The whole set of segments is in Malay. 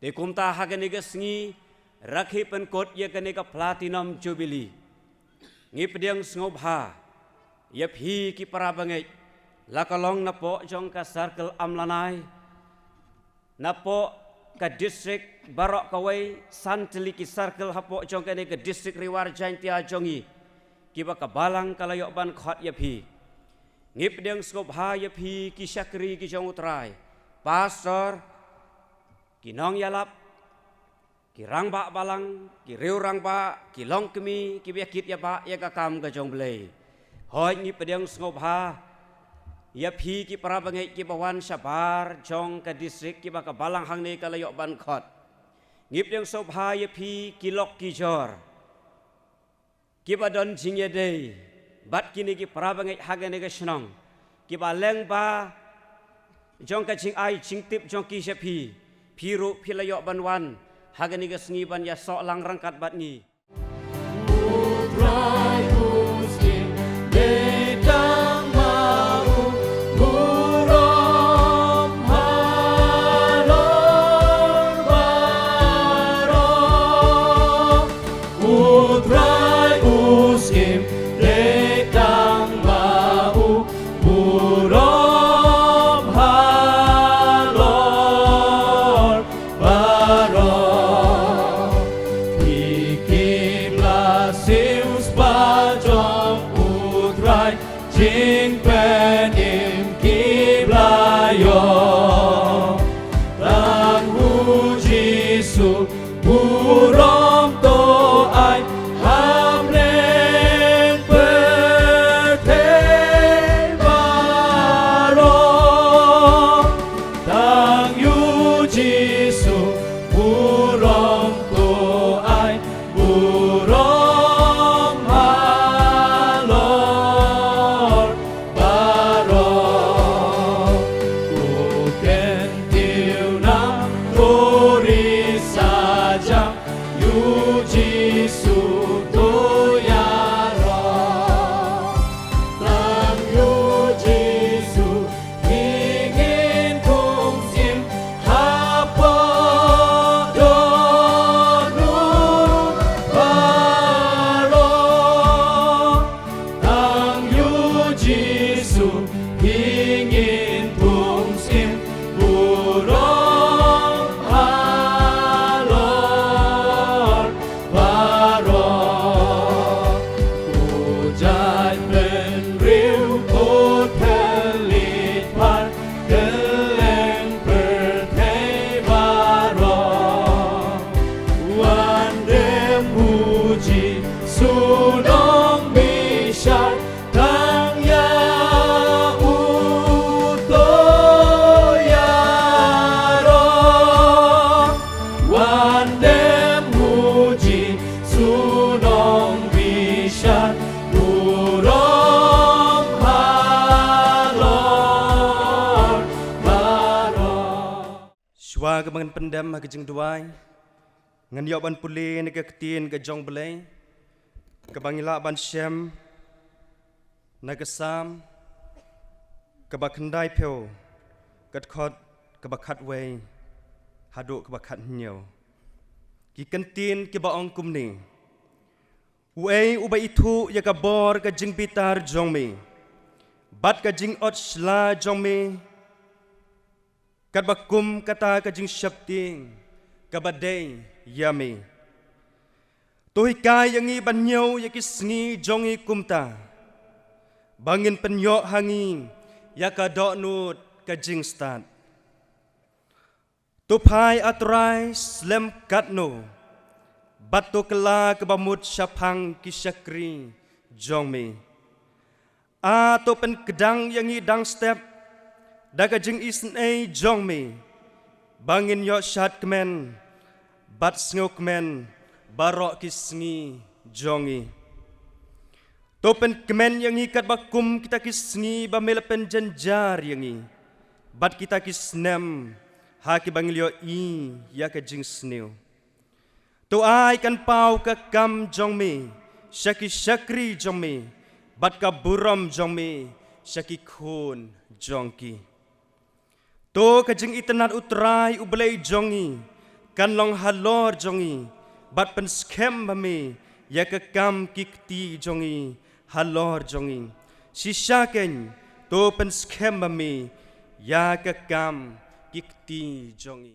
Te kumta hagen ega sngi rakhi penkot ya kanega platinum jubilee. Ngi pediang ngobha ya phi ki parabangai lakalong napo jong ka circle amlanai napo ka district Barok Kawai santeli ki circle hapo jong kanega district Riwar Jaintia jongi kiba ka balang kalayok ban khot ya phi ngi pediang ngobha ya phi ki syakri ki jong utrai pastor Kinong yalap, kirang ba balang, kiriu rang ba, kilong kemi, kibiakit ya ba, ya kakam ka jong belay. Hoy ngi pediang ngobha, ya phi ki parabangai ki bawan sabar, jong ka distrik ki ba ka balang hang ni kalayok ban khot. Ngi pediang ngobha ya phi kilok ki jor. Ki ba don jingya day, bat kini ki parabangai hagane ka senong. Ki ba leng ba, jong ka jing ai jing tip jong ki syapi. Piru pilayok banwan hagani ga sngi ban ya sok lang rangkat bat ni Utrai uskin detang mau burom halor baro Utrai uskin detang mau burom Jing penim kiblayo Lang hu Jisu burom to ai hamlen pertebaro Tang yu Jisu burom to ai burom Kebangan pendam ke jeng duai ngan yoban puli ni ke ketin ke jong belai kebangila ban syam na ke sam ke bakandai pyo kat khot ke bakat wei haduk ke bakat nyo ki kentin ke baong kumni wei ubai itu ya ke bor ke jeng pitar jong mi bat ke jing ot shla jong mi Kat bakum kata kajing syapting kabadai yami Tuhikai yangi banyaw yakisngi jongi kumta Bangin penyok hangi yakadok nut kajing stat Tupai atrai slem katno Batu kela kebamut syapang kisyakri jongmi Ato pen kedang yangi dang step Daga jing isen ay jong mi Bangin yo syat kemen Bat sngok kemen Barok kisngi jongi Topen kemen yang ikat bakum kita kisngi Bamelepen janjar yangi Bat kita kisnem Haki bangil yo i Yaka jing snew To ay kan pau ka kam jong mi Syaki syakri jong mi Bat ka buram jong mi Syaki khun jongki To kajing itenat utrai ublay jongi kan long halor jongi bat pen skem bami ya kekam kikti jongi halor jongi sisa ken to pen skem bami ya kekam kikti jongi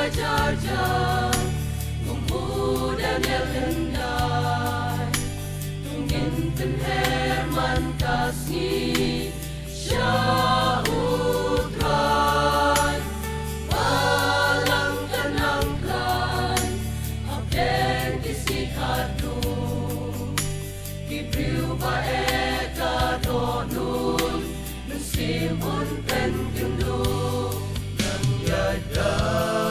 wajarnya pemuda nyelendai tungin herman kasih syautran balang kenangkan apen kisikadu kibriu baeka donun nusimun pentindu nang yada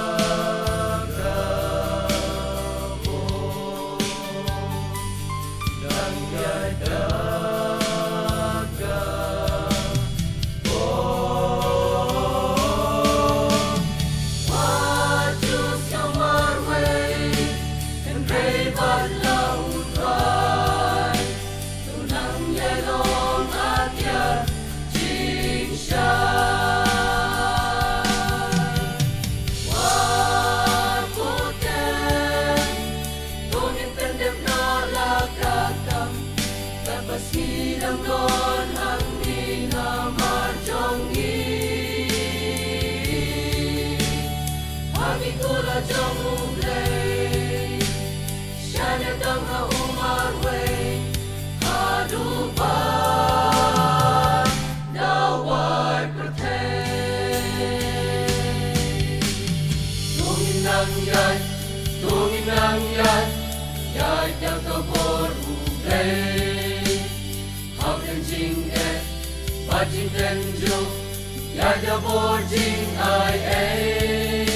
Yada borjing ai ai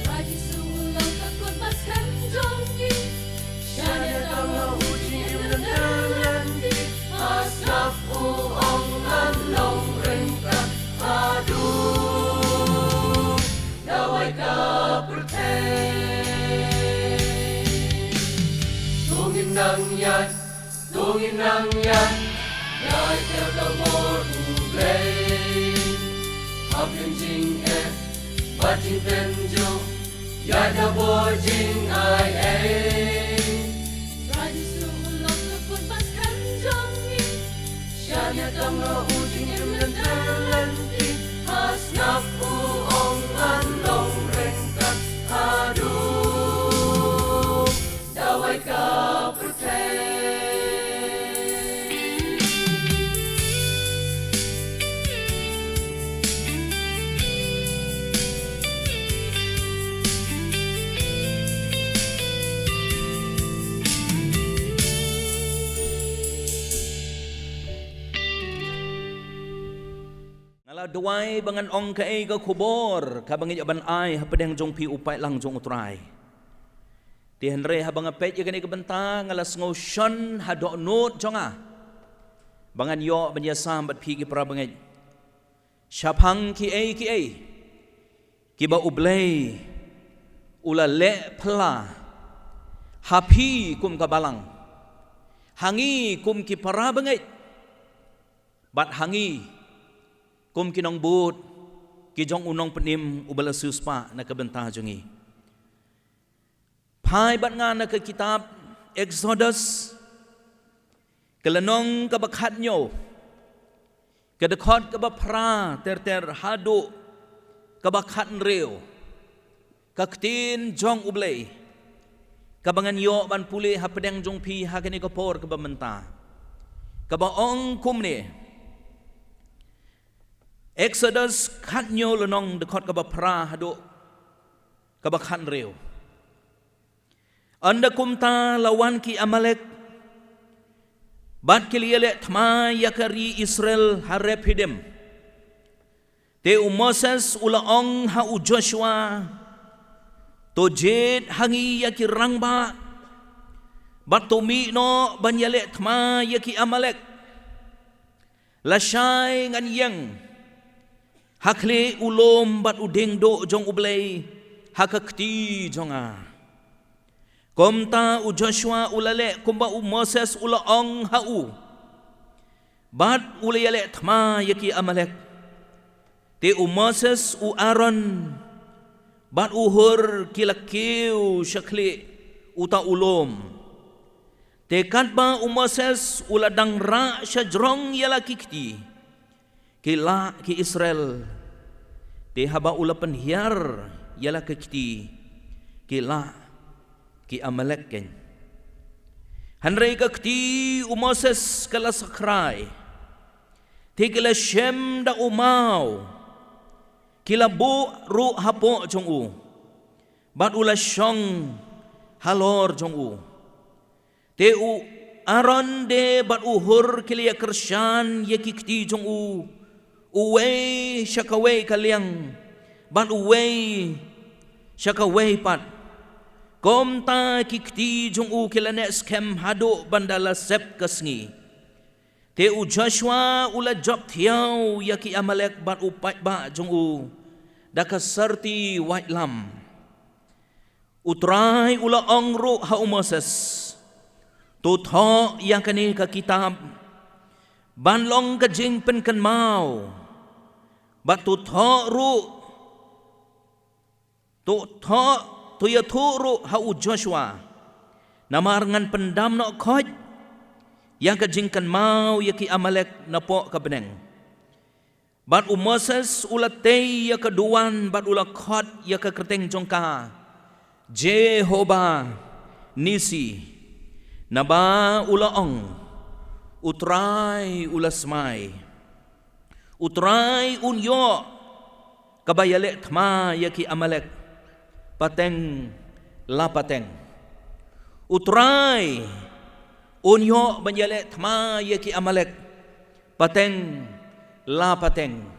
Raji sulang takut paskan jongi Syada kama uji menanti Asnaf uong anlong rengkak Aduh Dawai ka pertei Tungin nang yan Yai tel tabor ublei Hapin jing bajing tenjo Yada borjing ai Raji sulang takut paskan jongi Syanya tangga ujing menanti Asnaf uong anlong rengkak Aduh Dawai ka pertei Duai bangan ong kai ka kubor ka bangi ban ai hapadeng jong pi upai lang jong utrai ti henre habang apet ya kani ka benta ngalas ngau shon hado not jonga bangan yo banya sam bat pi ki pra bangi syapang ki ba ublei ula le pla hapi kum ka balang hangi kum ki para bangi bat hangi kum kinong but kijong unong penim ubala suspa na kabenta jongi pai bat nga na ka kitab Exodus kalanong kabakhat nyo kadakot kabapra ter hado kabakhat nreo kaktin jong ublay kabangan yo ban puli hapadeng jong pi hakani kapor kabamenta kabaong kumne Exodus khat nyo lenong dekot kabapra hado kabakhan reo anda kumta lawan ki Amalek bat kiliyale thma yakari Israel harep hidem te Moses ulaong ha Joshua to jed hangi yaki rangba bat to mi no banyale thma yaki Amalek lasai ngan yang hakle ulom bat udeng do jong ublay hakakti jonga komta u Joshua ulale kumba u Moses ulaong hau bat ulayale thma yaki Amalek te u Moses u Aaron bat uhur kilakiu syakli uta ulom te katba u Moses uladang ra syajrong yala kikti kila ki Israel te haba ula penhiar ialah kekti kila ki Amalek ken. Hanrei kekti Moses kala sakrai. Tikila Shem da umau. Kila bu ru hapo jong u. Bat ula shong halor jong u. Te u Aaron de bat uhur kilia kershan ye kikti jong u. Uwei syakawei kaliang. Bat uwei syakawei pat. Komta kikti jong u kila nek skem hado bandala sep kesngi. Te u Joshua ula job thiau yaki Amalek bat upai ba jong u. Daka serti white lam. Utrai ula ongru ha Moses. Tu tho yang kini ke kitab. Ban long ke jing pen kan mau. Bat tu tho ru. Tu tho tu ya tu ru ha u Joshua. Namar ngan pendam nok khoj. Yang ke jing kan mau yaki Amalek napok ke beneng. Bat u Moses ula tei ya keduan bat ula khot ya ke kerteng jongka. Jehovah Nisi. Naba ulaong, utrai ulasmai, utrai unyo, kabayalek thma yaki Amalek, pateng la pateng, utrai unyo banjalek thma yaki Amalek, pateng la pateng,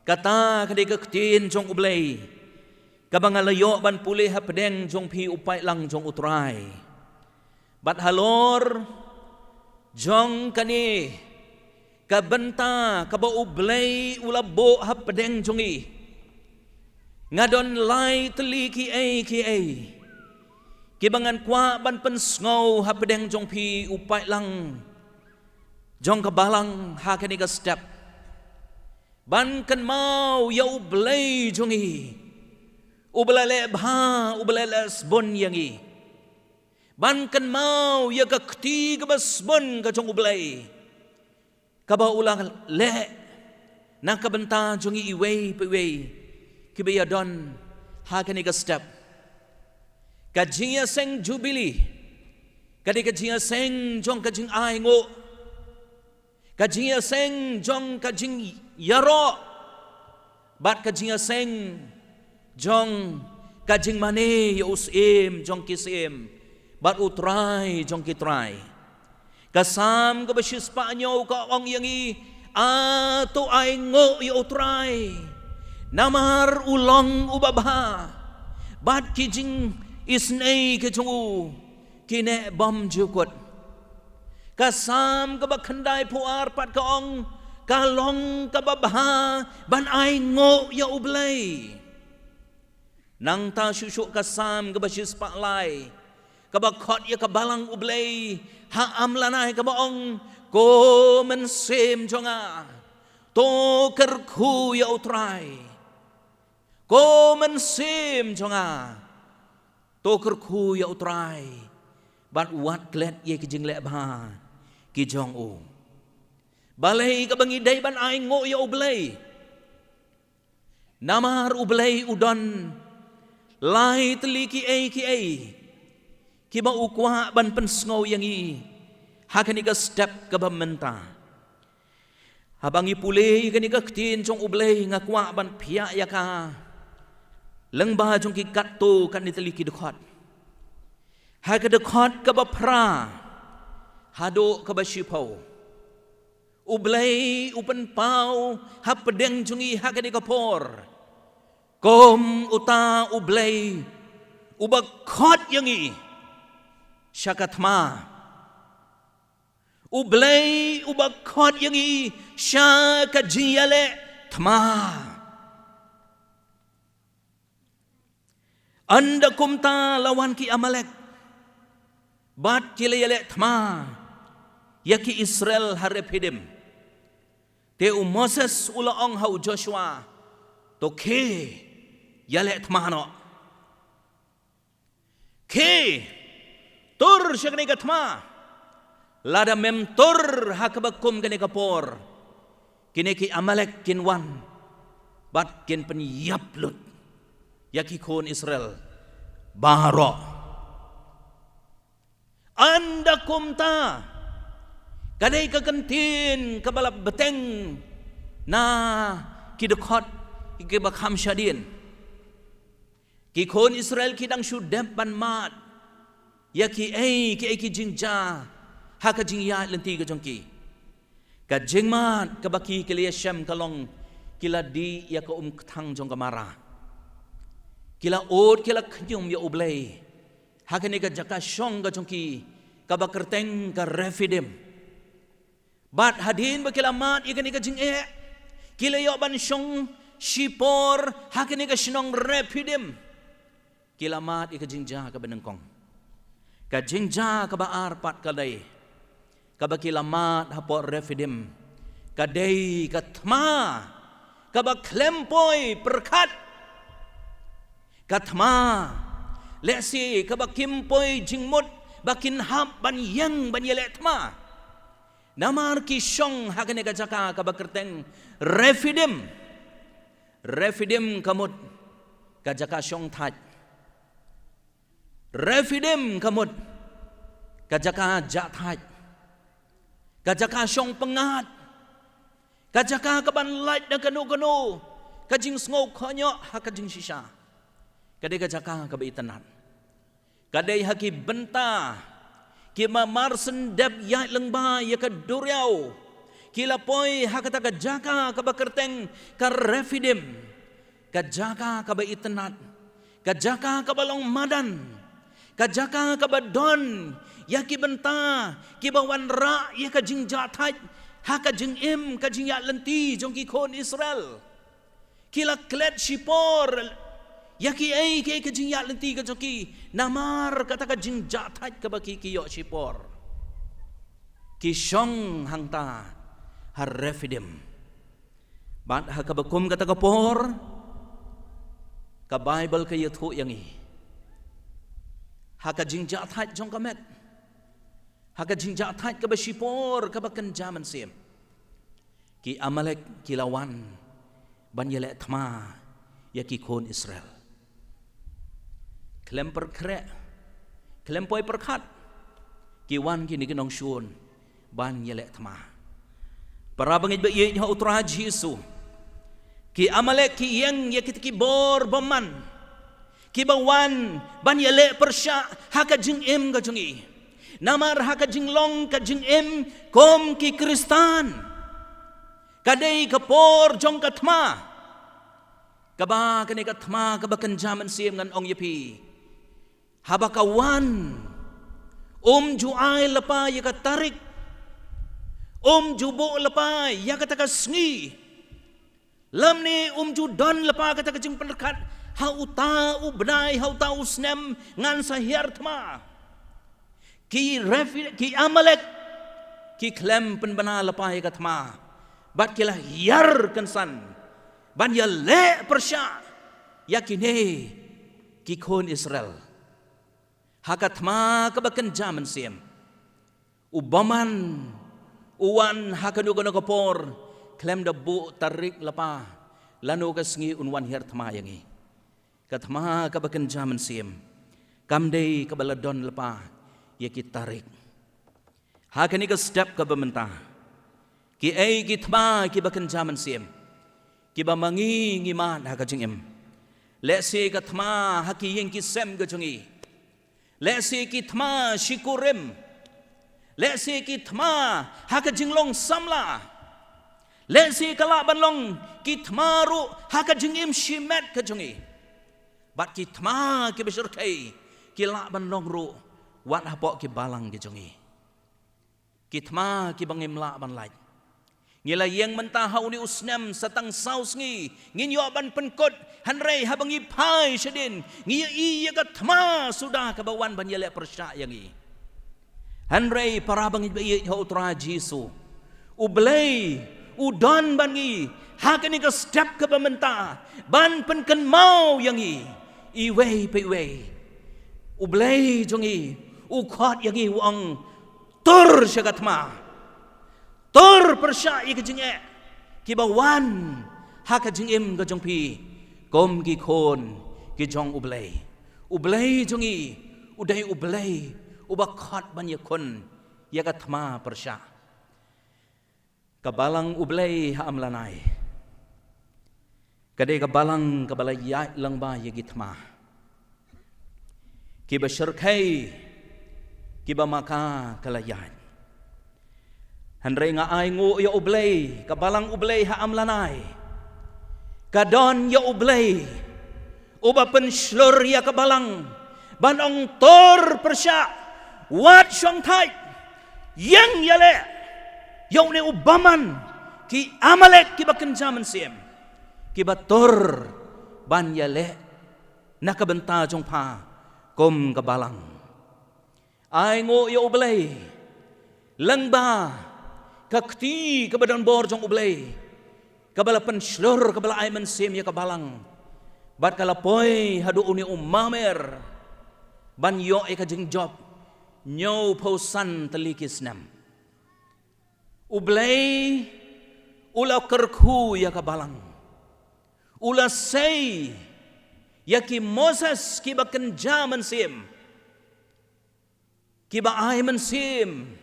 kata kadek ketin jong ublay, kabangalayo ban pulih hapedeng jong pi upai lang jong utrai. Bat halor jong kani kabenta kaba ublay ulabo hapedeng jongi ngadon lai teli ki ai kibangan kwa ban pensngau hapedeng jong pi upai lang jong kabalang ha kani ka step ban kan mau ya ublay jongi ublale bha ublale sbon yangi ban kan mau ya kakti kabasbon ka jong ublay kaba ulang le na kabenta jongi iway piway kibaya don ha kani ka step kajia seng jubilee kadi kajia seng jong kajing ai ngo kajia seng jong kajing yaro bat kajia seng jong kajing mane ya usim jong kisim bat utrai jong kitrai kasam ka basis panyo ka ong yangi ato ay ngo yo utrai namar ulong ubabha bat kijing isnei ke jungu kine bom jukot kasam ka bakhandai puar pat ka ong kalong ka babha ban ay ngo yo ublay nang ta susuk kasam ka basis palai kabakot ya kabalang ublay ha amlanay kabaong ko mensem jonga to kerku ya utrai ko mensem jonga to kerku ya utrai bat wat klet ye kijing le ba ki jong u balai kabangi dai ban ai ngo ya ublay namar ublay udon lai teli ki ai kiba ukwa ban pensngau yang i hakani ka step ka bamenta habangi pulih kani ka ktin jong ublay ngakwa ban phia ya ka lengba jong ki katto kan itali ki dekhot ha ka dekhot ka ba pra hado ka ba shipau ublay upen pau ha pedeng jong i hakani ka por kom uta ublay ubak khot yang i syakatma ublay ubakot yang i syakajiyale tma anda kumta lawan ki Amalek bat kilayale tma yaki Israel harepidim te Moses ulaong hau Joshua to ke yale tma no ke tur siya kani katma lada mem tur hakabakum kani kapor kini ki Amalek kinwan bat kin penyaplut yaki kon Israel baro anda kumta kadai kakentin kabala beteng na kidekot ikibakam syadin ki kon Israel kidang syudem ban mat yaki ki jingja haka jingya lenti ka jongki ka jingmat ka baki kiliya syam kalong kila di ya ka thang jong kamara kila od kila knyum ya ublay haka ni ka jaka syong ka jongki ka bakerteng ka refidim bat hadin ba kila mat ikan ni ka jingye kila yo ban syong shipor haka ni ka shinong refidim kila mat ika jingja ka benengkong ka jingja ka baar pat kadai ka bakilamat hapo refidim kadai ka thma ka baklempoy perkat ka thma lesi ka bakimpoy jingmut bakin hap ban yang ban yele thma namar ki syong hakane ka jaka ka bakerteng refidim kamut ka jaka syong thaj refidim kamut kajaka jathaj kajaka syong pengat kajaka kaban light na kanu kajing sngo khonyo hakajing shisha kadai kajaka kabaitanat kadai haki benta kima marsen deb ya lengba ya kaduriau kila poi hakata kajaka kabakerteng ka refidim kajaka kabaitanat kajaka kabalong madan kajaka kabadon yaki benta kibawan ra ya kajing jathaj haka jing im kajing ya lenti jong ki kon Israel kila klet shipor yaki ke kajing ya lenti ka jong ki namar kata kajing jathaj ka baki ki yo shipor ki syong hangta har refidim bat haka bakum kata kapor ka Bible ka yathu yangi haka jingja thaj jong kamet haka jingja thaj ka bashipor ka bakan jaman sim ki Amalek ki lawan ban yele thma ya ki kon Israel klem perkre klem poi perkhat ki wan ki ni kinong shun ban yele thma para bangit ba ye ha utra Jesu ki Amalek ki yang ya ki bor baman kibawan ban yele persya haka jing im ka jungi namar haka jing long ka jing im kom ki Kristan kadai ka por jong ka thma kaba kani ka thma ka bakan jaman sim ngan ong yepi habakawan juai lapa ya ka tarik jubo lapa ya ka takasngi lamni ju don lapa ka takajing penekat hau tau benai hau tau snem ngan sahiar thma ki Amalek ki klem penbana lepai ka thma bat kila yar kansan ban ya le persya yakine ki kon Israel haka thma ka bakan jaman sim ubaman uwan haka nu kono kapor klem da bu tarik lepa lanu ka sngi unwan her thma yangi kathma ka bakan jaman sim kamdei ka baladon lepa ya ki tarik hakani ka step ka bamenta ki ki thma ki bakan jaman sim ki ba mangi ngiman ha ka jingem le se ka thma haki yeng ki sem ka jungi le se ki thma shikurim le se ki thma ha ka jinglong samla le se kala banlong ki thma ru ha ka jingem shimet ka jungi bat ki thma ki besar kai ki la ban long ru wat hapok ki balang ki jongi ki thma ki bangim la ban lai ngila yang mentah hau ni usnem satang saus ngi ngin yo ban penkot hanrei habangi pai shedin ngi iya ka thma sudah ka bawan ban yele persya yangi hanrei para bangi bayi ho tra Jesu ublei udon bangi hakani ka step ka bamenta ban penken mau yangi iwei pe iwei ublei jongi ukhot yangi wang tur syagatma tur persya ik jinge kibawan haka jingim ka jongpi kom ki khon ki jong ublay jongi udai ublay ubakhat banyak kon ya katma persya kabalang ublay ha amlanai kadai kabalang kabalaya lang ba ya gitma ki basyarkai ki maka kalayan handre nga ay ngo ya ublay kabalang ublay ha amlanai kadon ya ublay uba penslur ya kabalang banong tor persya wat syong thai yang yale yaw ne ubaman ki amalek ki baken zaman siem ki bator ban yale nakabenta jong pa kom kabalang ay ngo ya ublay langba kakti kabadan bor jong ublay kabala penslur kabala ay man siem ya kabalang bat kalapoy hadu uni mamer ban yo e kajing job nyaw pausan telikis nam ublay ula kerku ya kabalang ula say ya ki Moses ki baken jaman sim ki ba ay man sim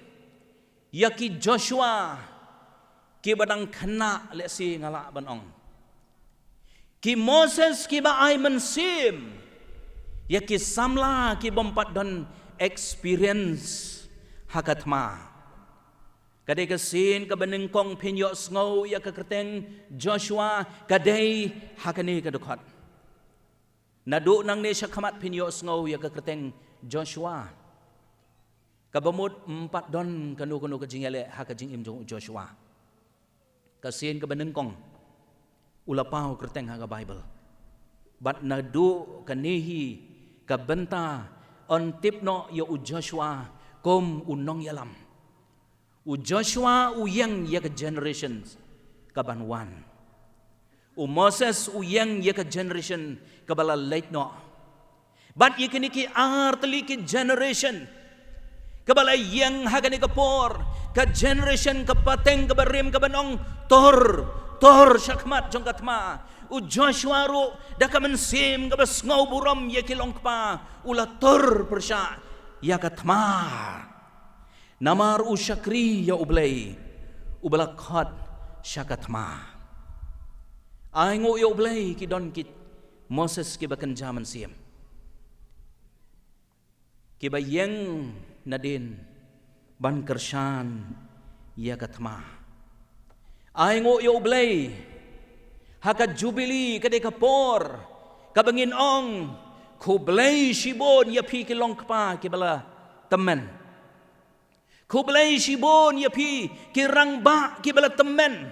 ya ki Joshua ki badang kena le si ngala banong ki Moses ki ba ay man sim ya ki samla ki bompat don experience hakatma kadai kasin kabeneng kong pinyo sngow ya kakreteng Joshua kadai hakani kadukhat nadu nang ne syakhamat pinyo sngow ya kakreteng Joshua kabamut 4 don kanu kajingale hakajing imjong Joshua kasin kabeneng kong ulapau kreteng haga Bible bat nadu kanihi kabenta on tipno ya u Joshua kom unong yalam u Joshua u yang ya ke generations kabanwan u Moses u yang ya ke generation kabala late no but ikini ki artli ki generation kabala yang hagani kapor ka generation kapateng kabarim kabanong tor syakmat jong katma u Joshua ru daka mensim ka basngaw buram ya kilong pa ula tor persya ya katma namar u syakri ya ublay ubalakhat syakatma ay ngo ya ublay ki don kit Moses ki bakan jaman siem ki bayeng nadin ban kershan ya katma ay ngo ya ublay haka jubili kadai kapor kabangin ong kublay shibon ya pi kilong kpa kibala temen kublay shibon ya pi kirang ba kibala temen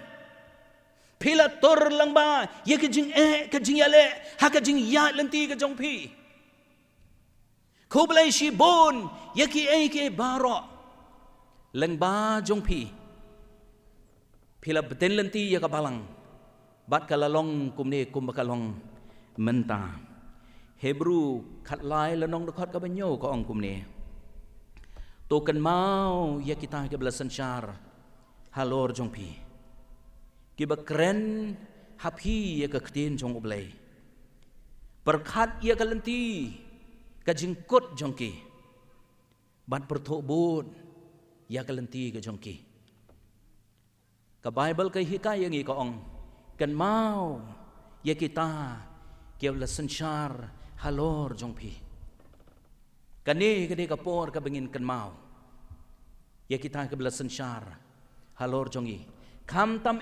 pila tor lang ba ya kajing kajing yale haka jing ya lenti ka jong pi kublay shibon ya ki ke baro lang ba jong pi pila beten lenti ya kabalang bat kalalong kumne kumbakalong menta Hebrew khat lai lanong dekat ka banyo ko ong kumne token mau ya kita ke belasan syar halor jong pi ki bakren hapi ya ka ktin jong ublay perkhat ya kalenti ka jingkut jong ki bat perthobut ya kalenti ka jong ki ka Bible ka hikayang ngi ko ong kan mau ya kita kiawla sansyar halor jong pi kani kapor ka bengin kan mau ya kita ke bela sansyar halor jongi kam tam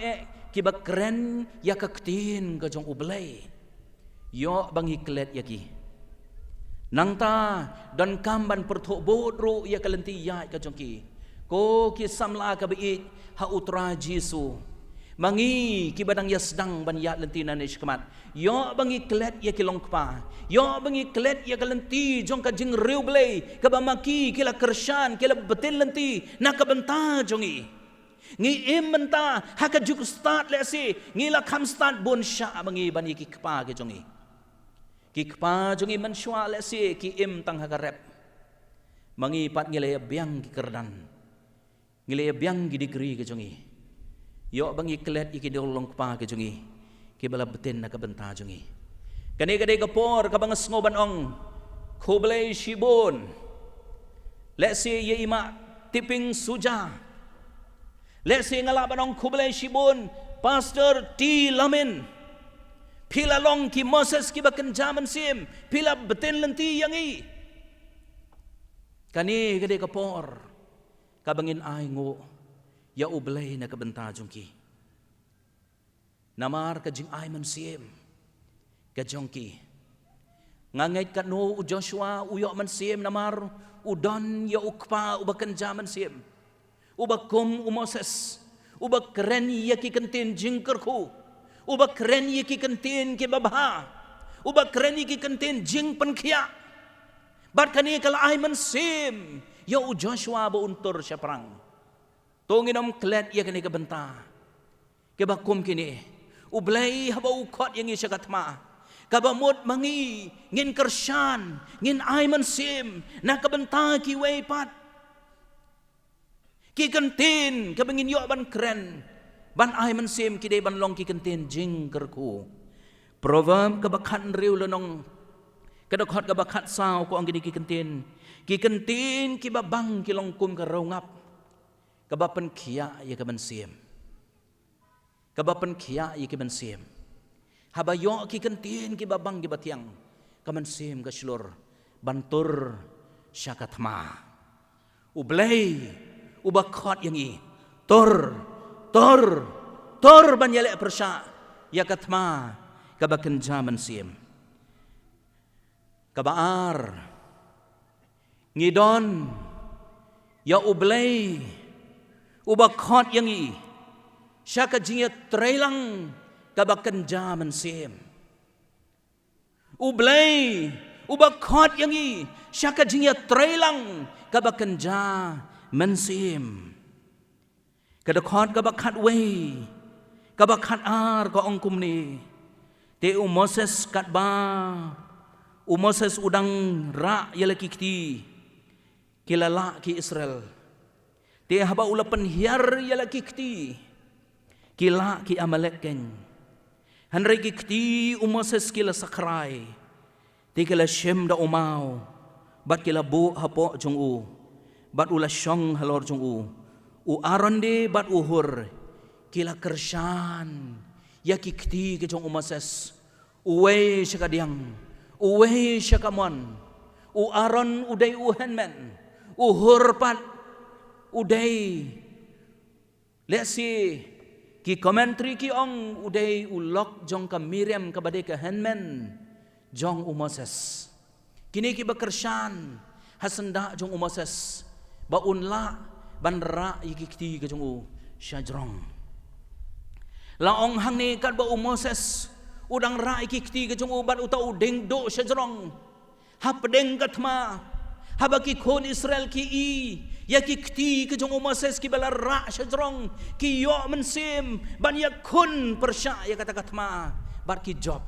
kibakren ya kaktin ka jong ublay yo bangi klet ya ki nang ta dan kamban perthobot ro ya kalenti ya ka jong ki ko ki samla ka biit ha utra Jesu mangi kibadang yasdang ban ya lentina ne shkamat yo bangi klet ya kilong kpa yo bangi klet ya kalenti jong ka jing reublay ka bamaki kila kershan kila betil lenti na ka benta jongi ngi imenta haka juk start le si ngi la kham start bon sha bangi bani ki kpa ke jongi ki kpa jongi man shwa le si ki im tang haka rep mangi pat ngile biang ki kerdan ngile biang ki degree ke jongi yo bangi klet iki dolong pa ke jongi ke bala betin na ka benta jongi Kani kadai kapor kabang ngoban ong Kublai Shibun. Let's say ye ima tiping suja. Let's say ngalaban ong Kublai Shibun Pastor T. Lamin. Pila long ki Moses ki bakan jaman sim. Pila beten lenti yang i. Kani kadai kapor kabangin ay ngo ya ublay na kabanta jungki. Namar kajing ay man sim. Kajongki. Ngangait kat no u Joshua uyok man sim namar udon ya ukpa ubakan jaman sim. Ubakum u Moses. Ubak keren ya ki kentin jingkerku. Ubak keren ya ki kentin ki babha. Ubak keren ya ki kentin jing penkia. Bat kani kala ay man sim. Ya u Joshua ba untur siya perang. Tunginom klet ya kani kabenta. Kebakum kini. Ublay haba ukot yang siya katma. Kabamot mangi, ngin kersyan, ngin ayman sim, na kabenta ki waypat. Ki kentin, kabangin yo ban kren, ban ayman sim ki day ban long ki kentin jing kerku. Proverb kabakan riu lenong, kadakot kabakat sao ko ang gini ki kentin ki babang ki longkum karongap, kabapan kia ya kaban sim. Kabapan kia ya kaban sim. Habayo ki kentin ki babang ki batiang kaman sim ka slur bantur syakatma ublay ubakot yang i tor banyale persya yakatma kabaken jaman sim kabaar ngidon ya ublay ubakot yang i syakajinga trailang kabakan jaman sim. Ublay, ubakot yang i, syaka jingya trailang kabakan jaman sim. Kadakot kabakat way, kabakat ar ka ongkum ni. Te Moses katba, Moses udang ra yalaki kiti, kilala ki Israel. Te haba ulapan hiar yalaki kiti, kila ki Amalek keng. Hanray kikti Moses kila sakray. Ti kila shem da umaw. Bat kila bu hapo jong u. Bat ula syong halor jong u. U aron de bat uhur. Kila kersyan. Ya kikti ke jong Moses. Uwe siya kadiang. Uwe siya kamon. U aron uday uhenmen. Uhur pat. Uday. Let's see. Ki commentary ki ong uday ulok jong ka Miriam kabade ka Henmen jong Moses. Kini ki bakersyan hasanda jong Moses ba unla banra yikiti ka jong syajrong. Laong hang ni kat ba Moses udang ra yikiti ka jong bat utaw deng do syajrong. Hapdeng katma habaki kon Israel ki i yakikti ke jong Moses ki balara syajrong ki yo mensim ban yakun persya ya kata-katma bat ki job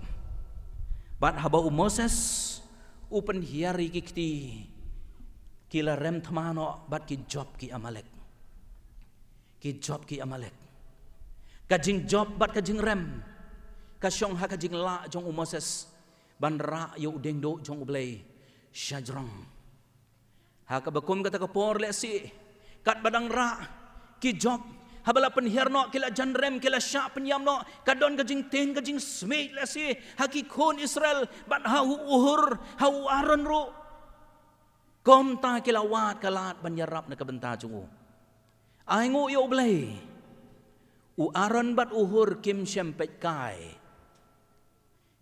bat haba Moses upen hiari kikti kila rem tmano bat ki job ki Amalek kajing job bat kajing rem kasyong ha kajing la jong Moses ban ra yo deng do jong ublay syajrong. Hakabakum kata kapor lesi kat badang ra ki job habala penhirno kila janrem kila sya penyamno kadon kajing ten kajing smeit lesi hakikon Israel bat hau uhur hau aron ro kom ta kila wat kalat banyarap na kabenta jungu ay ngo yo blay u aron bat uhur kim syam pet kai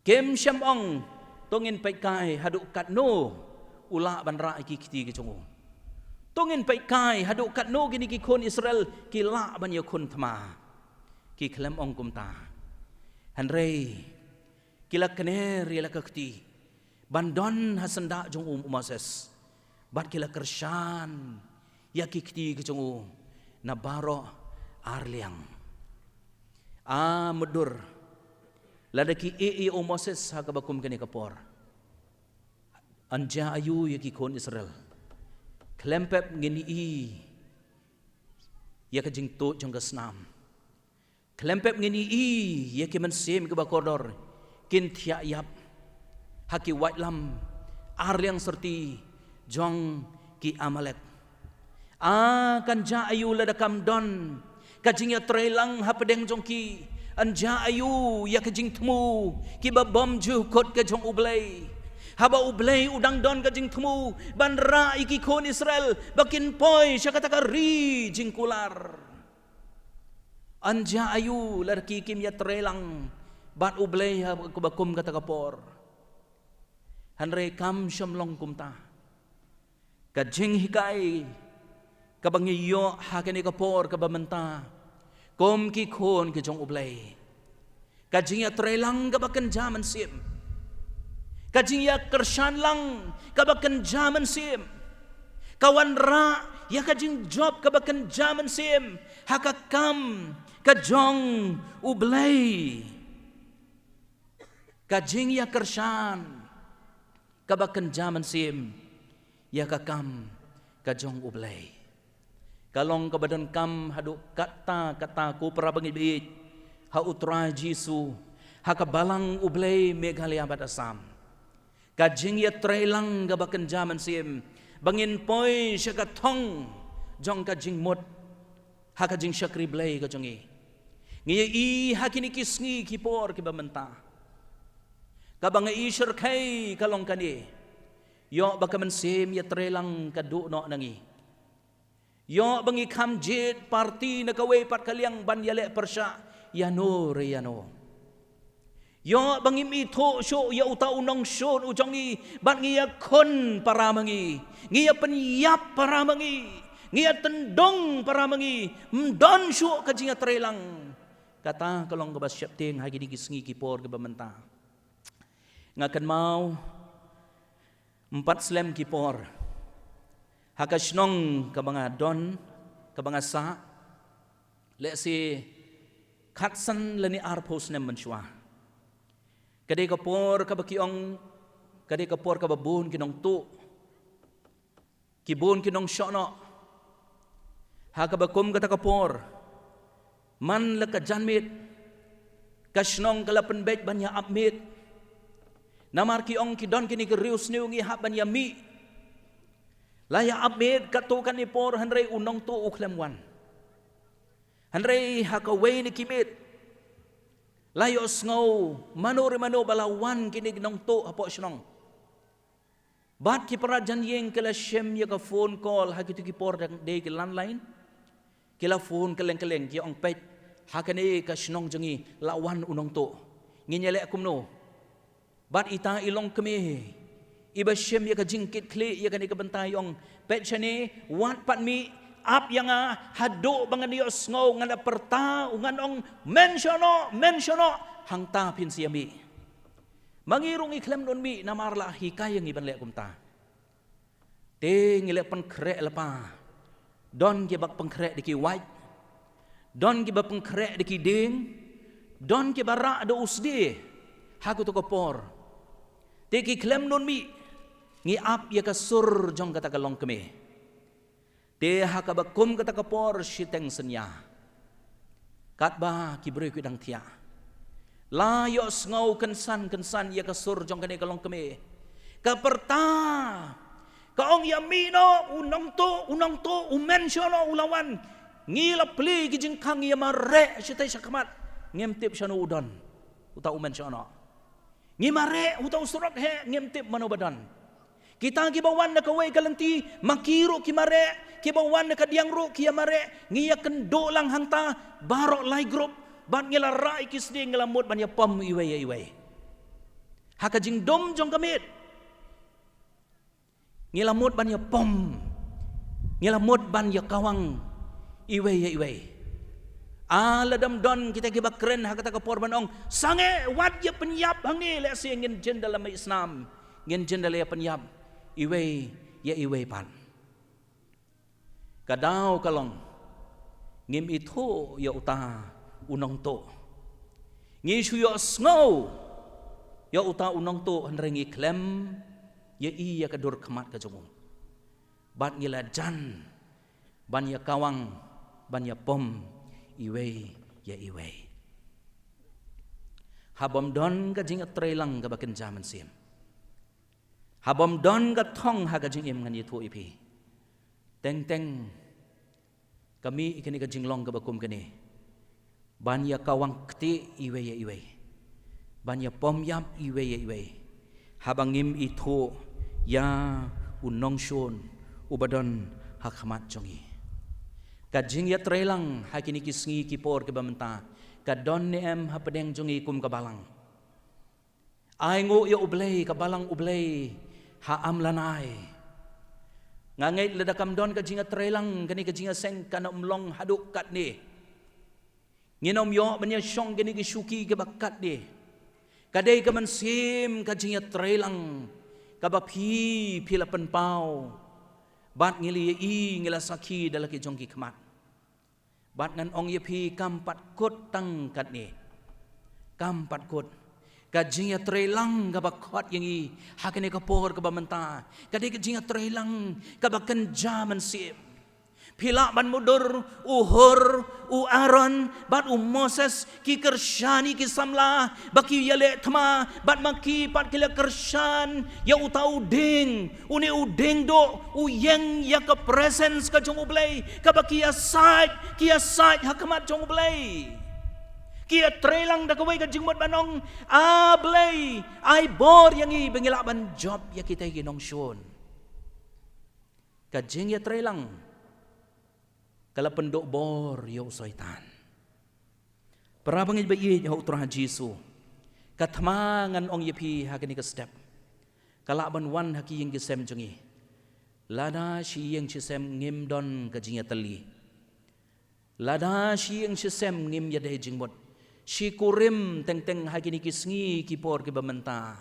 kim syam ong tongin pet kai hadu kat no ula banra iki kiti ke chungu tongin pai kai haduk kat no gini ki kon Israel ki la ban ya kon thma ki khlem ong kum ta hanrei kila kner yala kakti bandon hasanda jong Moses bat kila kersyan ya ki kiti ke chungu na baro arliang medur ladaki Moses hakabakum kani kapor anja ayu yaki kon Israel klempep ngini i yakajing to jong gasnam klempep ngini i yaki mensim ke bakordor kin thia yap haki white lam arliang serti jong ki Amalek kan ja ayu ladakam don kajing ya trelang hapedeng jong ki anja ayu ya kajing temu ki babom ju kot ke jong ublay haba ublay udang don kajing temu bandra iki kon Israel bakin poi syakataka ri jingkular anja ayu larki kim ya trelang bat ublay ha kubakum kata kapor hanre kam syamlong kumta kajing hikai kabangiyo hakani kapor kabamenta kom ki kon ke jong ublay kajing ya trelang kabakan jaman sim kajing ya kersan lang kabakan jaman sim kawan ra ya kajing job kabakan jaman sim hakakam kajong ublay kajing ya kersan kabakan jaman sim ya kakam kajong ublay kalong kabadan kam hadu kata ku parabangibit ha utra Jisu ha kabalang ublay Meghalaya badasam kajing ya trelang gabakan jaman sim bangin poi syakatong jong kajing mot ha kajing syakri blay kajongi ngiya i hakini kisngi kipor kibamenta kabang i syarkai kalong kani yo bakaman sim ya trelang kadu no nangi yo bangi kamjit parti nakaway pat kaliang banyale persya yano reyano yo bangi mito syo ya uta unong syon ujongi ban ngiya kon paramangi ngiya penyap paramangi ngiya tendong paramangi mdon syo kajinga trelang kata kalong kabas syapting hagi di gisngi kipor kabamenta ngakan mau 4 slem kipor hakasnong kabanga don kabanga sa lesi katsan leni arpos nem mensyua kade kapor kabakiong kade kapor kababun kinong tu kibun kinong syono hakabakum kata kapor man lakajanmit kasnong kalapan bet banya apmit namar kiong kidon kini kerius niungi hak banya mi laya abed katukan ni por hanrei unong tu uklemwan hanrei hakaway ni kimit layo sngow mano balawan kini gnong tu hapo snong bat ki parajan yeng kala shem ya ka phone call hakitu ki por day ki landline kila phone keleng ki ong pet hakane ka snong jangi lawan unong tu nginyele akumno bat ita ilong kemi iba shem ya ka jingkit kli ya ka ni kabantayong pet chani wat pat mi ap yang hado bangan dios ngo ngana perta ungan ong mensiono hangta pin siami mangirung iklem don mi namarla hikay yang iban le kumta te ngile pan krek lepa don ki bak pengkrek diki white don ki bak pengkrek diki ding don ki bara do usdi haku to kopor te ki klem don mi ngi ap ya kasur jong kata kalong kemi te hakabakum kata kapor shiteng senya katba kibre kidang tia la yo ngau kensan ya kasur jong kane kalong kemi kaperta kaong yamino unong to umensyono ulawan ngila pli kijing kang ya mare shitay syakmat ngemtip syano udon uta umensyono ngimare uta usurak he ngemtip manobadan kita kibawan na kaway kalanti makiro kimare kibawan na kadiang ro kiyamare ngiya kendo lang hangta baro lai group ban ngila rai kisdi ngelamot ban ya pam iway hakajing dom jong kamit ngelamot ban ya pom ngelamot ban ya kawang iway aladam don kita kibakren hakata kapor banong sange wat ya penyap hangi lesi ngin jen dalam Islam ngin jen dalam penyap iway pan kadaw kalong ngim ito ya uta unong to ngisu ya snow ya uta unong to hanrengi klem ya iya kadur kemat kajumong bat ngila jan ban ya kawang ban ya pom iway habam don kajing atrelang kabaken jaman sim habam don ka thong ha ka jing im ngan yitu ipi teng kami ikani ka jinglong ka bakum kani banya kawang kti iwe banya pom yam iwe habangim itu ya unong shon ubadon hakmat jongi ka jing ya trelang hakini kisngi kipor ke bamenta ka don nem hapadeng jongi kum ka balang ai ngo ya ublei ka balang ublei ha amlanai ngangai ledakam don ka jinga trelang kani ka jinga seng kana umlong haduk kat ni nginom yo banya syong kani ki syuki ke bakat ni kadai ka mansim ka jinga trelang ka bapi pila penpau bat ngili i ngila saki dalaki jongki kemat bat ngan ong ye pi kampat kot tang kat ni kampat kot kajinga trelang kabakot yang i hakane kapor kabamenta kadai kajinga trelang kabakan jaman sim pila ban mudur uhur u Aaron bat Moses ki kershani ki samla baki yale thma bat maki pat kila kershan ya utau ding uni uding do u yang ya ka presence ka jong ublay kabaki asaj ki asaj hakamat jong ublay kia trelang da kawai ka jingmot banong ablay ay bor yang i bengilaban job ya kita ginong syun ka jing ya trelang kala pendok bor ya usaitan para bangit bayi ya utrah Jisu katmangan ong yepi hakini ka step kala ban wan haki yang kisem jongi lada shi yang chisem ngim don ka jing ya tali lada shi yang chisem ngim ya dai jingmot si kurim teng hakini kisngi kipor ke bamenta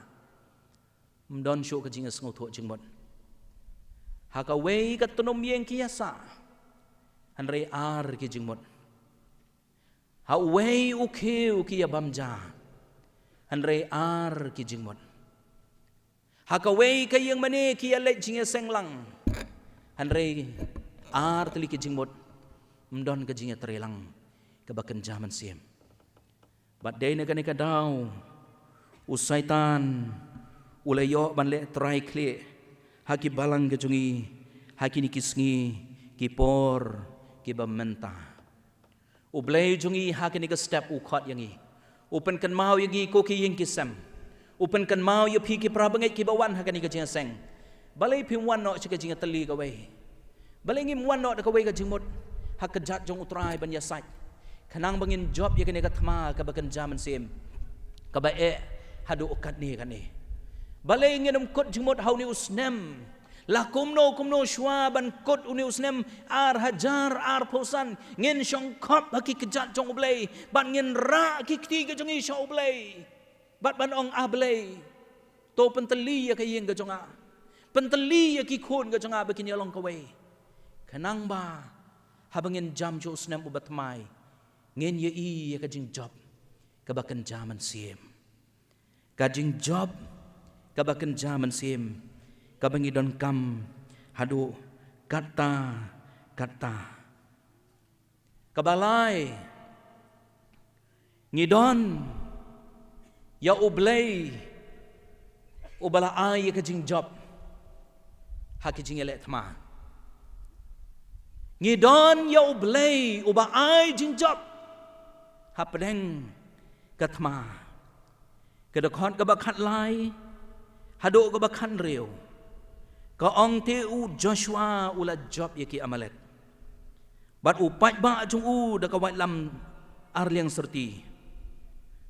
mdon syo ka jinga sngo tho jingmot hakawei ka tunom yeng kiasa hanre ar ki jingmot hawei ukeu ki bamja hanre ar ki jingmot hakawei ka yang mane ki ale jinga senglang hanre ar tli ki jingmot mdon ka jinga trelang ka bakan jaman sim bat day na kani kadaw usaitan ulayo banle try kle haki balang gajungi haki nikisngi kipor kibamenta ublay jungi haki nika step ukot yangi upen kan mau yangi ko ki yang kisam upen kan mau yo pi ki prabangai ki bawan haki nika jingseng balay pimwan no chika jinga tali kawai balay ngim wan no da kawai ka jingmot hakajat jong utray ban yasai kanang bangin job ya kene katma ka bakan jaman sim ka bae hadu ukat ni kan ni balay ngenom kot jingmot hauni usnem la kumno shwa ban kot uni usnem ar hajar ar posan ngen shong kop haki kejat jong ublay ban ngen ra ki kti ka jongi shong ublay bat ban ong ablay to penteli ya kayeng ka jonga penteli ya ki khon ka jonga bakin yalong kawai kanang ba habangin jam jo usnem ubatmai ngen ye i kajing job kabakan jaman sim kajing job kabakan jaman sim kabangi don kam hadu kata kabalai ngidon ya ublay ubala ay kajing job hakijing ele thma ngidon ya ublay uba ay jing job hapdeng katma kedakon kabakat lai hado kabakan reu ka ong te u Joshua ula job yaki Amalek bat upat ba jung u da kawai lam arliang serti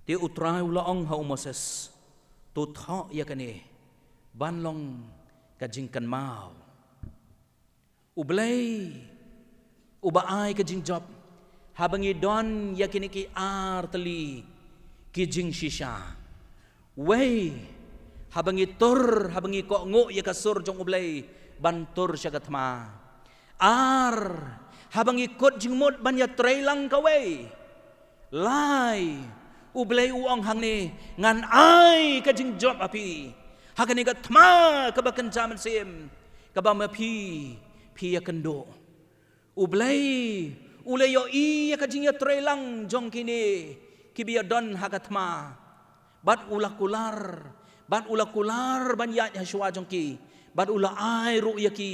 te utrai ula ong ha Moses tu tho yakane banlong kajingkan mau ublay uba ai kajing job habangi don yakini ki arteli kijing shisha wei habangi tur habangi ko ngo ya kasur jong ublay bantur syagatma ar habangi kot jingmot banya trelang kawei lai ublay uong hang ni ngan ai kajing job api hakani gatma kabakan jaman sim kabama pi ya kendo ublay ulayo iya kajingya trelang jong kini kibiya don hakatma bat ulakular bat ula kular ban ya Yeshua jongki bat ula ai ru yaki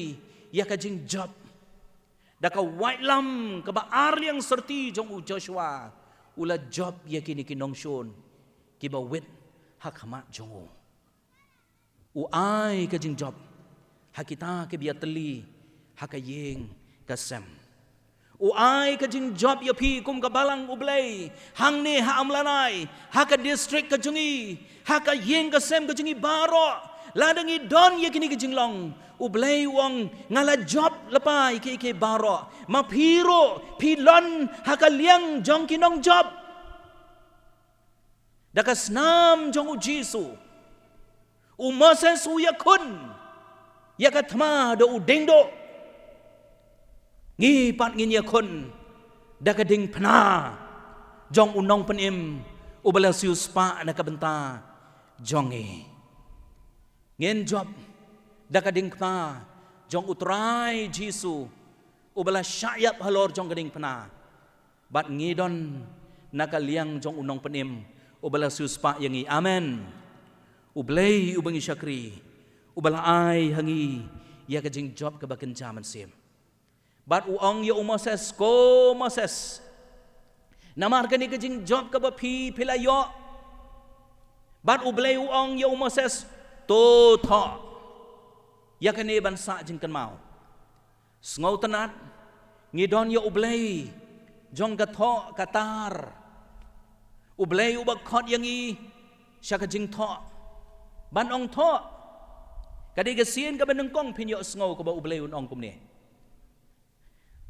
ya ka jing job daka white lam ka ba arliang serti jong u Joshua ula job yaki ni kinong shon ki ba wet hak hamat jong u ai ka jing job hakita ke bia teli hakayeng kasem u ai ka jing job ya pi kum ka balang ublay hang ni ha amlanai ha ka district ka jungi ha ka yeng kasem ka jungi baro ladangi don ya kini ka jinglong ublay wong ngala job lepai ke baro ma piro pilon ha ka liang jong kinong job dakas nam jong u Jisu u Moses u yakun ya ka thma do u dengdo ngi pat ngin yakun da ka ding phna jong unong penim ubala sius pa na ka benta jong ngin job da ka ding phna jong utrai Jisu ubala syayap halor jong ka ding phna bat ngidon na ka liang jong unong penim ubala sius pa yangi amen ublay ubangi syakri ubala ai hangi ya ka jing job ka baken jaman sim bat uong ya Moses ko Moses namar ka ni ka jing job ka ba pi pilayo bat ublay uong ya Moses to tho ya ka ni bansa jing kan mau sngaw tanat ngidon ya ublay jong ka tho katar ublay ubak khot yangi sya ka jing tho ban ong tho kadi gasien ka banengkong pinyo sngaw ka ba ublay unong kumni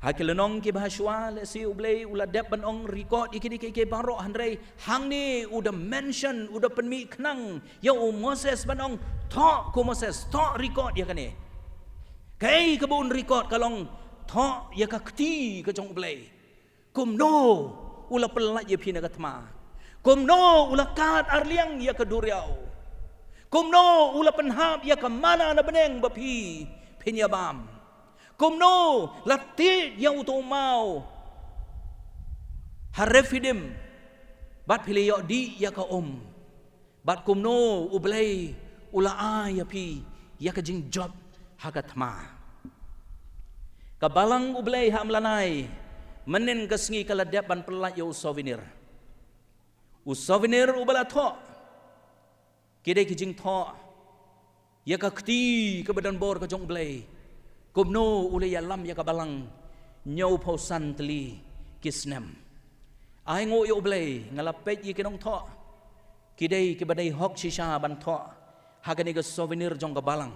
hakilanong ki bahaswa le si ublay ula dep banong record ikini ke baro handrei hang ni uda mention uda penmi knang ya Moses banong tho ko Moses tho record ya kane kai ka bun record kalong tho ya ka kti ka jong ublay kumno ula pelak ya phina ka thma kumno ula kat arliang ya ka duriau kumno ula penhap ya ka mana na beneng bapi pinyabam kumno lati yang utomau harefidim bat piliyo di ya ka bat kumno ublay ula ya pi ya ka jing job hakathma kabalang ublay ha amlanai menen kasngi kaladap ban pelak yo souvenir ubala tho kidai kijing tho ya ka kti ka badan bor ka jong blay kumno ule ya lam ya ka balang nyau pausan teli kisnem ai ngo yo blay ngalapet yi kinong tho kidai ke badai hok shisha ban tho hagani ka souvenir jong ka balang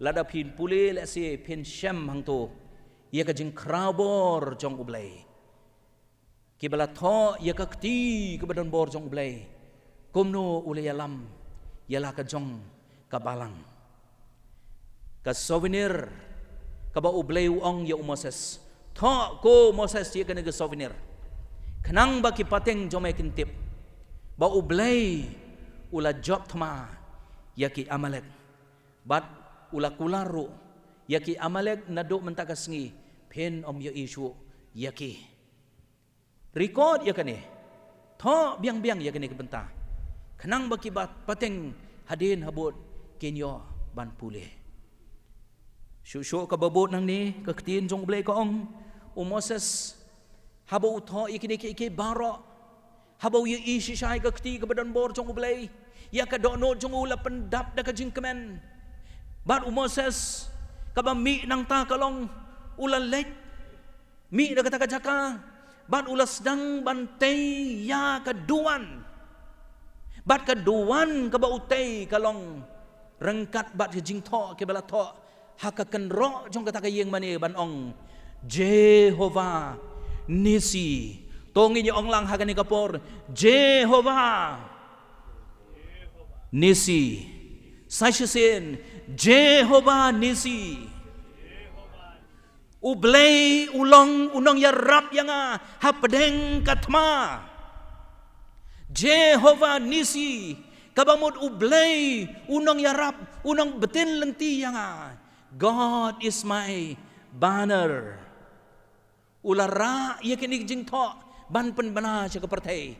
lada pin pule le se pin shem hang to ya ka jing krabor jong ublay ki bala tho ya ka kti ka badan bor jong ublay kumno ule ya lam yala ka jong ka balang ka souvenir ka ba ublay uong ya Moses tho ko Moses ya ka souvenir kanang ba ki pateng jomay kintip ba ublay ula job thma ya ki Amalek bat ula kularu ya ki Amalek nado mentakasngi pen om ya isu ya ki record ya kane tho biang-biang ya kane kebenta kanang baki pateng hadin habot kenyo ban pule syuk ka babot nang ni kaktin jong blay ka ong Moses habo utho ikini ke baro habo ye isi shai kakti ka badan bor jong blay ya ka dono jong ula pendap da ka jing kemen bat Moses ka ba mi nang ta kalong ula lek mi da ka jaka bat ula sedang bantay ya ka duan bat kaduan ka ba utay kalong rengkat bat jing tho ke bala tho hakakan ro jong kata kayeng mani banong Jehovah Nisi tongi ni ong lang hagani kapor Jehovah Nisi sasyasin Jehovah Nisi ublay ulong unong yarap yanga hapdeng katma Jehovah Nisi kabamod ublay unang yarap unang betin lenti yanga God is my banner ulara yakin jing tho ban pen bana siya kapartay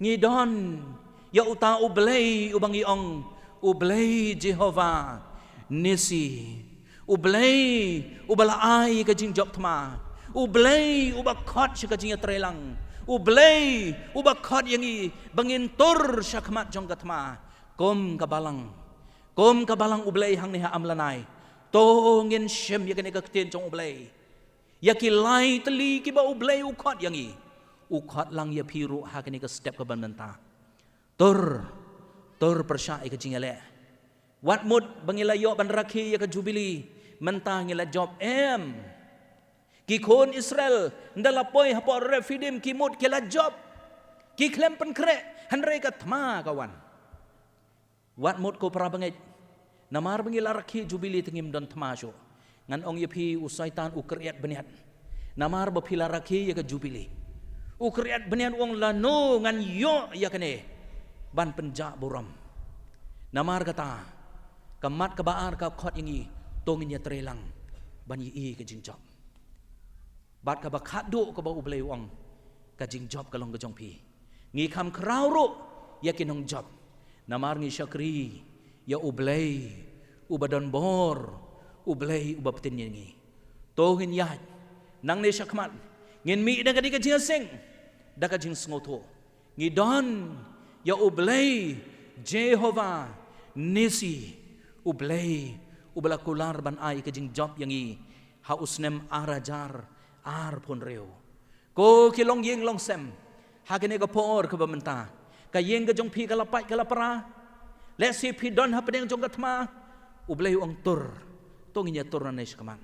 ngidon ya uta ublay ubang iong ublay Jehovah Nisi, ublay ubala ai ka jing job tma, ublay ubakot siya ka jing trelang, ublay ubakot yang i bangin tur syakmat jong katma, kom kabalang ublay hang niha amlanay, tongin shem ya kani ka ktin jong ublay, ya kilay tali kiba ublay ukot yang i, ukot lang ya piru ha kani ka step ka bananta, tur persya ka jing ele. Wat mud bangilayo ban rakhi ya ka jubili mentang ngila job em ki kon Israel ndalapoy hapo refidim ki mud kila job ki klem pen kre hanre ka thma kawan wat mud ko para bangit namar bangila rakhi jubili tengim don thma syo ngan ong yepi usaitan ukriat beniat namar bapila rakhi ya ka jubili ukriat beniat wong lano ngan yo ya kane ban penja buram namar kata kamat kabaar ka khot yangi tongin ya trelang ban yi ka jingjob bat ka bakhat do ka ba ublay wang ka jingjob ka long ka jong pi ngi kham kraw ro ya kinong job namar ngi syakri ya ublay ubadon bor ublay ubaptin yangi tongin ya nang ne syakmat ngin mi da ka di ka jingsing da ka jing sngoto ngi don ya ublay Jehovah Nisi ublay ubala kular ban ai ka jing job yang i hausnem arajar ar pon reo ko kilong yeng long sem hagene ka por ka bamenta ka yeng ka jong pi ka lapai ka lapara le si pi don ha pedeng jong katma ublay ong tur tongin ya tur na nes kaman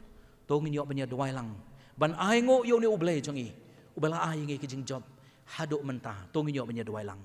tongin yo banya duai lang ban ai ngo yo ni ublay jong i ubala ai ngi ka jing job haduk menta tongin yo banya duai lang